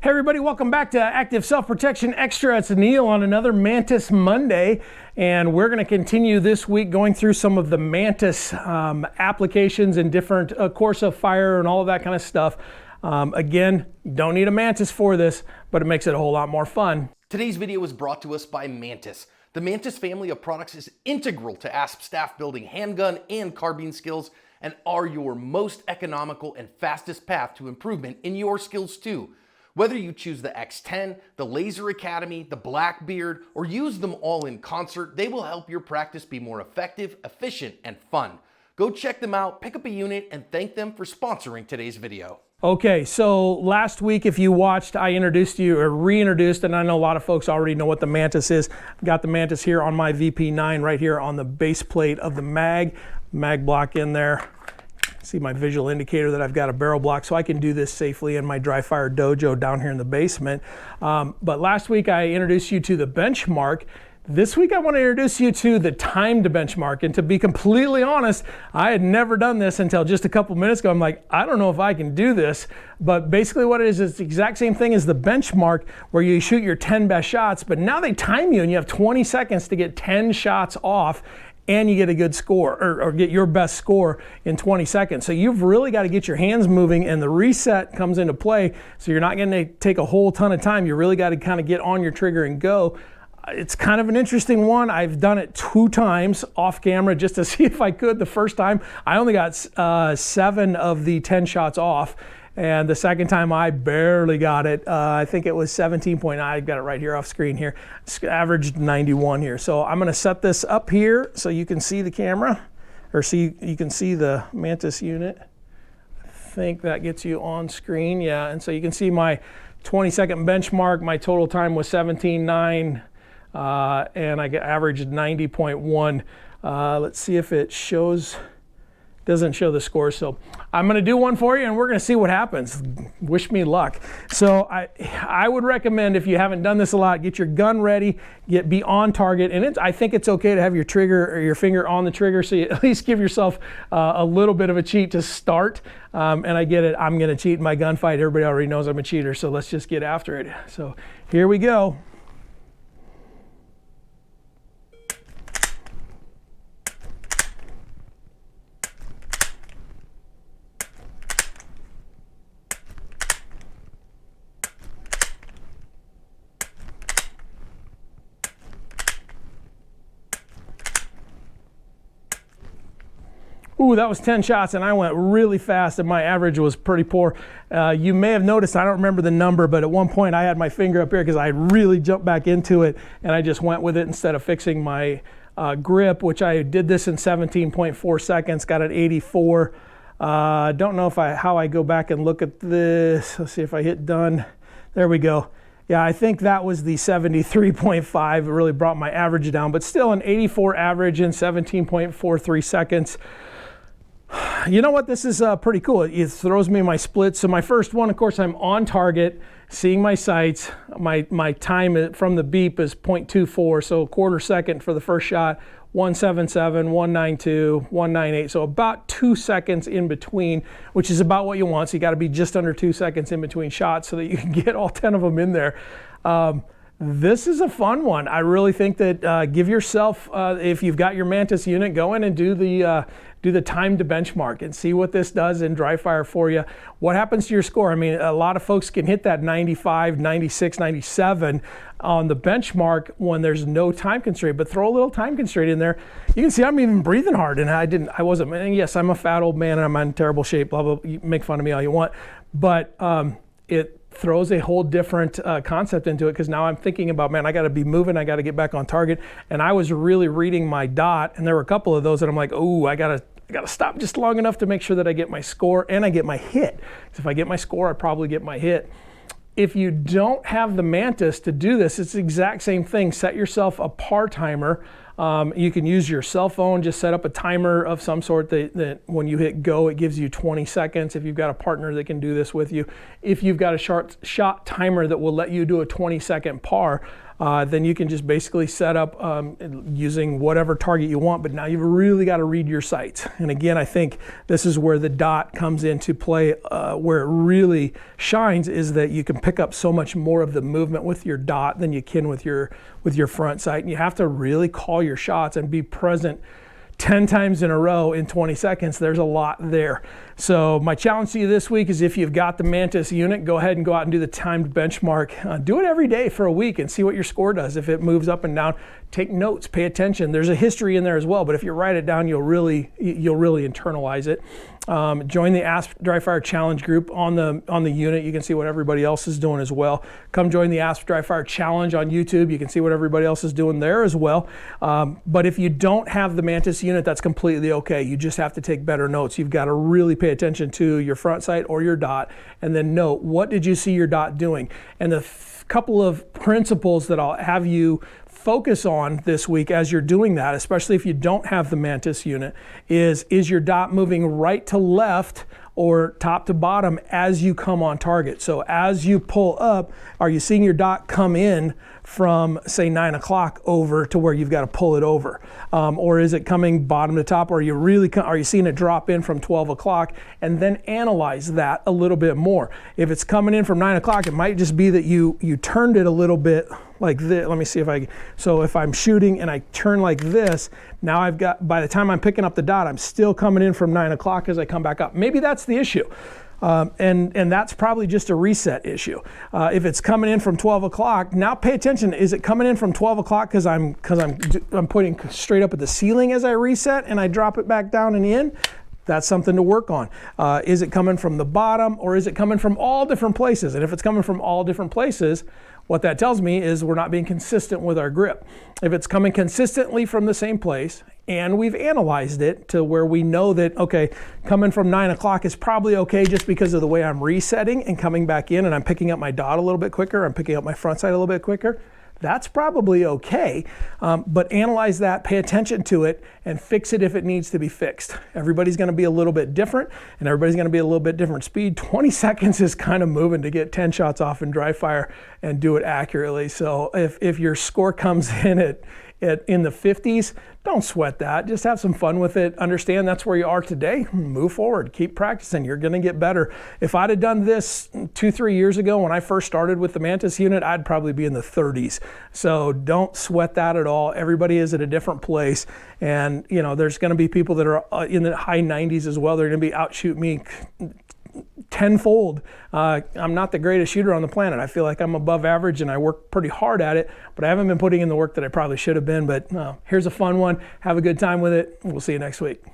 Hey everybody, welcome back to Active Self-Protection Extra. It's Neil on another Mantis Monday, and we're going to continue this week going through some of the Mantis applications and different course of fire and all of that kind of stuff. Again, you don't need a Mantis for this, but it makes it a whole lot more fun. Today's video is brought to us by Mantis. The Mantis family of products is integral to ASP staff building handgun and carbine skills and are your most economical and fastest path to improvement in your skills too. Whether you choose the X10, the Laser Academy, the Blackbeard, or use them all in concert, they will help your practice be more effective, efficient, and fun. Go check them out, pick up a unit, and thank them for sponsoring today's video. Okay, so last week, if you watched, I introduced you, or reintroduced, and I know a lot of folks already know what the Mantis is. I've got the Mantis here on my VP9 right here on the base plate of the mag block in there. See my visual indicator that I've got a barrel block, so I can do this safely in my dry fire dojo down here in the basement. But last week I introduced you to the benchmark. This week I want to introduce you to the timed benchmark, and to be completely honest, I had never done this until just a couple minutes ago. I'm like, I don't know if I can do this, but basically what it is, it's the exact same thing as the benchmark where you shoot your 10 best shots, but now they time you and you have 20 seconds to get 10 shots off and you get a good score, or get your best score in 20 seconds. So you've really got to get your hands moving, and the reset comes into play, so you're not going to take a whole ton of time. You really got to kind of get on your trigger and go. It's kind of an interesting one. I've done it 2 times off camera just to see if I could. The first time, I only got 7 of the 10 shots off. And the second time I barely got it. I think it was 17.9. I've got it right here off screen here. It's averaged 91 here. So I'm gonna set this up here so you can see the camera, or you can see the Mantis unit. I think that gets you on screen, yeah. And so you can see my 20-second benchmark. My total time was 17.9, and I averaged 90.1. Let's see if it shows. Doesn't show the score, so I'm going to do one for you and we're going to see what happens. Wish me luck. So I would recommend, if you haven't done this a lot, get your gun ready, be on target, and I think it's okay to have your trigger or your finger on the trigger, so you at least give yourself a little bit of a cheat to start. And I get it, I'm going to cheat in my gunfight. Everybody already knows I'm a cheater, so let's just get after it. So here we go. Ooh, that was 10 shots, and I went really fast, and my average was pretty poor. You may have noticed, I don't remember the number, but at one point I had my finger up here because I really jumped back into it, and I just went with it instead of fixing my grip, which I did this in 17.4 seconds, got an 84. Don't know how I go back and look at this. Let's see if I hit done. There we go. Yeah, I think that was the 73.5. It really brought my average down, but still an 84 average in 17.43 seconds. You know what, this is pretty cool. It throws me my splits. So my first one, of course, I'm on target, seeing my sights. My time from the beep is 0.24, so a quarter second for the first shot, 177, 192, 198. So about 2 seconds in between, which is about what you want. So you got to be just under 2 seconds in between shots so that you can get all 10 of them in there. This is a fun one. I really think that give yourself, if you've got your Mantis unit, go in and do the time to benchmark and see what this does in dry fire for you. What happens to your score? I mean, a lot of folks can hit that 95, 96, 97 on the benchmark when there's no time constraint, but throw a little time constraint in there. You can see I'm even breathing hard, and I wasn't, and yes, I'm a fat old man and I'm in terrible shape, blah, blah, blah. You make fun of me all you want, but it throws a whole different concept into it, because now I'm thinking about, man, I got to be moving, I got to get back on target. And I was really reading my dot, and there were a couple of those that I'm like, oh, I got to stop just long enough to make sure that I get my score and I get my hit. Because if I get my score, I probably get my hit. If you don't have the Mantis to do this, it's the exact same thing. Set yourself a par timer You can use your cell phone, just set up a timer of some sort that when you hit go, it gives you 20 seconds. If you've got a partner that can do this with you, if you've got a shot timer that will let you do a 20-second par, then you can just basically set up using whatever target you want, but now you've really got to read your sights. And again, I think this is where the dot comes into play, where it really shines, is that you can pick up so much more of the movement with your dot than you can with your front sight. And you have to really call your shots and be present 10 times in a row in 20 seconds. There's a lot there. So my challenge to you this week is, if you've got the Mantis unit, go ahead and go out and do the timed benchmark. Do it every day for a week and see what your score does. If it moves up and down, take notes, pay attention. There's a history in there as well, but if you write it down, you'll really internalize it. Join the Asp Dry Fire Challenge group on the unit. You can see what everybody else is doing as well. Come join the Asp Dry Fire Challenge on YouTube. You can see what everybody else is doing there as well. But if you don't have the Mantis unit, that's completely okay. You just have to take better notes. You've got to really pay attention to your front sight or your dot, and then note, what did you see your dot doing? And the couple of principles that I'll have you focus on this week as you're doing that, especially if you don't have the Mantis unit, is your dot moving right to left or top to bottom as you come on target? So as you pull up, are you seeing your dot come in from, say, 9 o'clock over to where you've got to pull it over? Or is it coming bottom to top? Or are you seeing it drop in from 12 o'clock? And then analyze that a little bit more. If it's coming in from 9 o'clock, it might just be that you turned it a little bit like this. Let me see so if I'm shooting and I turn like this, now I've got, by the time I'm picking up the dot, I'm still coming in from 9 o'clock as I come back up. Maybe that's the issue. And that's probably just a reset issue. If it's coming in from 12 o'clock, now pay attention. Is it coming in from 12 o'clock because I'm pointing straight up at the ceiling as I reset and I drop it back down and in? That's something to work on. Is it coming from the bottom, or is it coming from all different places? And if it's coming from all different places, what that tells me is we're not being consistent with our grip. If it's coming consistently from the same place, and we've analyzed it to where we know that, okay, coming from 9 o'clock is probably okay just because of the way I'm resetting and coming back in, and I'm picking up my dot a little bit quicker, I'm picking up my front sight a little bit quicker, that's probably okay. But analyze that, pay attention to it, and fix it if it needs to be fixed. Everybody's gonna be a little bit different, and everybody's gonna be a little bit different speed. 20 seconds is kind of moving to get 10 shots off in dry fire and do it accurately. So if your score comes in in the 50s, don't sweat that. Just have some fun with it. Understand that's where you are today. Move forward. Keep practicing. You're going to get better. If I'd have done this 2-3 years ago when I first started with the Mantis unit, I'd probably be in the 30s. So don't sweat that at all. Everybody is at a different place. And, there's going to be people that are in the high 90s as well. They're going to be outshooting me tenfold. I'm not the greatest shooter on the planet. I feel like I'm above average and I work pretty hard at it, but I haven't been putting in the work that I probably should have been. But here's a fun one. Have a good time with it. We'll see you next week.